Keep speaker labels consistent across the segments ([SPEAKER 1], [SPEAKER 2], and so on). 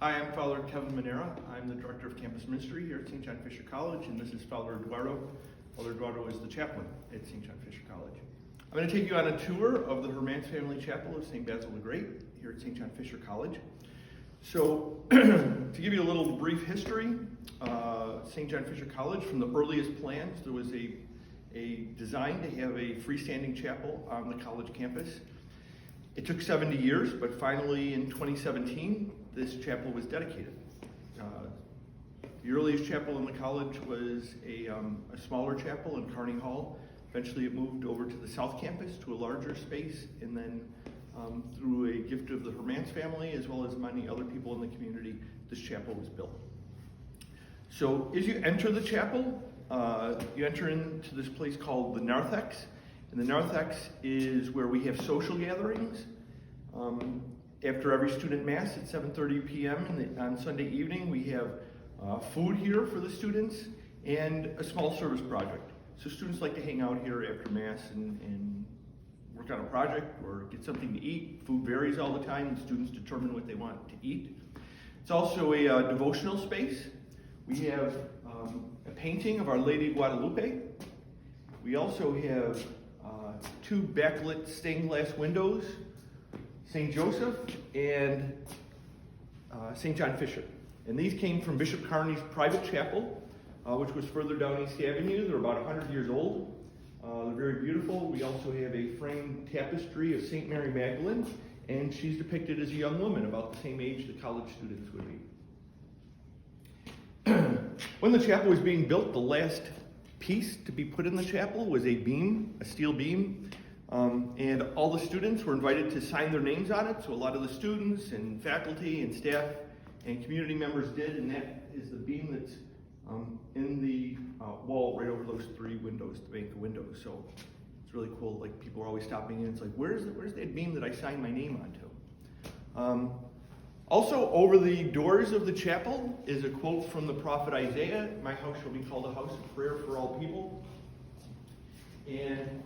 [SPEAKER 1] Hi, I'm Father Kevin Manera. I'm the Director of Campus Ministry here at St. John Fisher College, and this is Father Eduardo. Father Eduardo is the chaplain at St. John Fisher College. I'm going to take you on a tour of the Hermance Family Chapel of St. Basil the Great here at St. John Fisher College. So, to give you a little brief history, St. John Fisher College, from the earliest plans, there was a design to have a freestanding chapel on the college campus. It took 70 years, but finally in 2017, this chapel was dedicated. The earliest chapel in the college was a smaller chapel in Carney Hall. Eventually it moved over to the South Campus to a larger space, and then through a gift of the Hermance family, as well as many other people in the community, this chapel was built. So as you enter the chapel, you enter into this place called the Narthex. And the Narthex is where we have social gatherings. After every student mass at 7:30 p.m. on Sunday evening, we have food here for the students and a small service project. So students like to hang out here after mass and work on a project or get something to eat. Food varies all the time, and students determine what they want to eat. It's also a devotional space. We have a painting of Our Lady of Guadalupe. We also have two backlit stained glass windows, St. Joseph and St. John Fisher. And these came from Bishop Carney's private chapel, which was further down East Avenue. They're about 100 years old. They're very beautiful. We also have a framed tapestry of St. Mary Magdalene, and she's depicted as a young woman, about the same age the college students would be. When the chapel was being built, the last piece to be put in the chapel was a beam, a steel beam, and all the students were invited to sign their names on it. So a lot of the students and faculty and staff and community members did, and that is the beam that's in the wall right over those three windows, the bank windows. So it's really cool. Like, people are always stopping in. It's like, where's that beam that I signed my name onto? Also, over the doors of the chapel is a quote from the prophet Isaiah: "My house shall be called a house of prayer for all people." And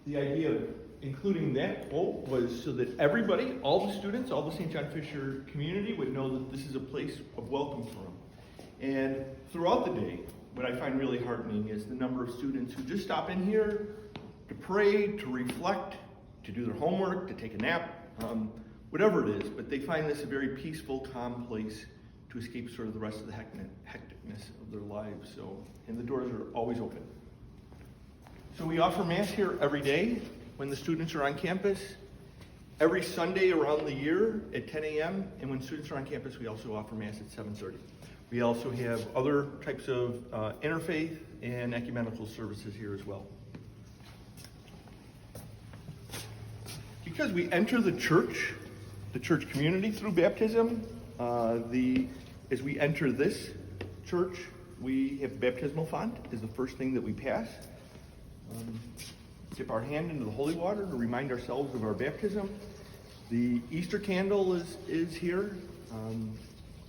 [SPEAKER 1] the idea of including that quote was so that everybody, all the students, all the St. John Fisher community would know that this is a place of welcome for them. And throughout the day, what I find really heartening is the number of students who just stop in here to pray, to reflect, to do their homework, to take a nap, whatever it is, but they find this a very peaceful, calm place to escape sort of the rest of the hecticness of their lives. So, and the doors are always open. So we offer Mass here every day when the students are on campus, every Sunday around the year at 10 a.m., and when students are on campus, we also offer Mass at 7:30. We also have other types of interfaith and ecumenical services here as well. Because we enter the church community through baptism, as we enter this church, we have baptismal font is the first thing that we pass. Dip our hand into the holy water to remind ourselves of our baptism. The Easter candle is here.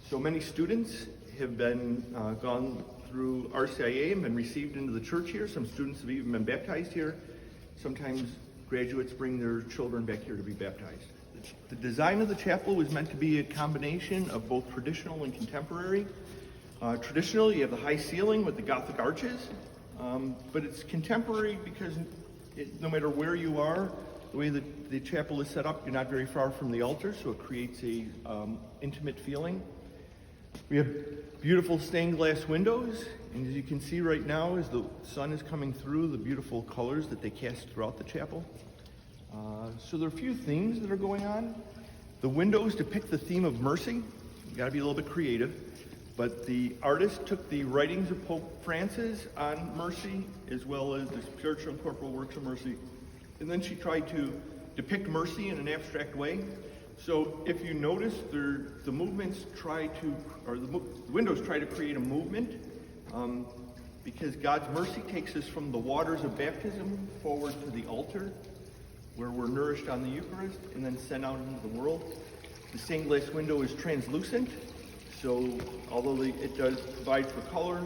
[SPEAKER 1] So many students have been gone through RCIA and been received into the church here. Some students have even been baptized here. Sometimes graduates bring their children back here to be baptized. The design of the chapel was meant to be a combination of both traditional and contemporary. Traditional, you have the high ceiling with the Gothic arches, but it's contemporary because no matter where you are, the way that the chapel is set up, you're not very far from the altar, so it creates a intimate feeling. We have beautiful stained glass windows, and as you can see right now, as the sun is coming through, the beautiful colors that they cast throughout the chapel. So there are a few themes that are going on. The windows depict the theme of mercy. You got to be a little bit creative. But the artist took the writings of Pope Francis on mercy, as well as the spiritual and corporal works of mercy, and then she tried to depict mercy in an abstract way. So if you notice, the movements try to, or the windows try to create a movement, because God's mercy takes us from the waters of baptism forward to the altar, where we're nourished on the Eucharist and then sent out into the world. The stained glass window is translucent, so although it does provide for color,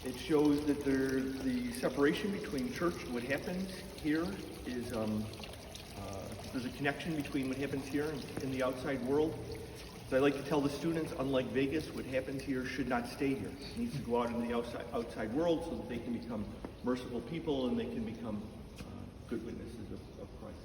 [SPEAKER 1] it shows that the separation between church and what happens here is there's a connection between what happens here and in the outside world. As I like to tell the students, unlike Vegas, what happens here should not stay here. It needs to go out into the outside world so that they can become merciful people and they can become good witnesses of Christ.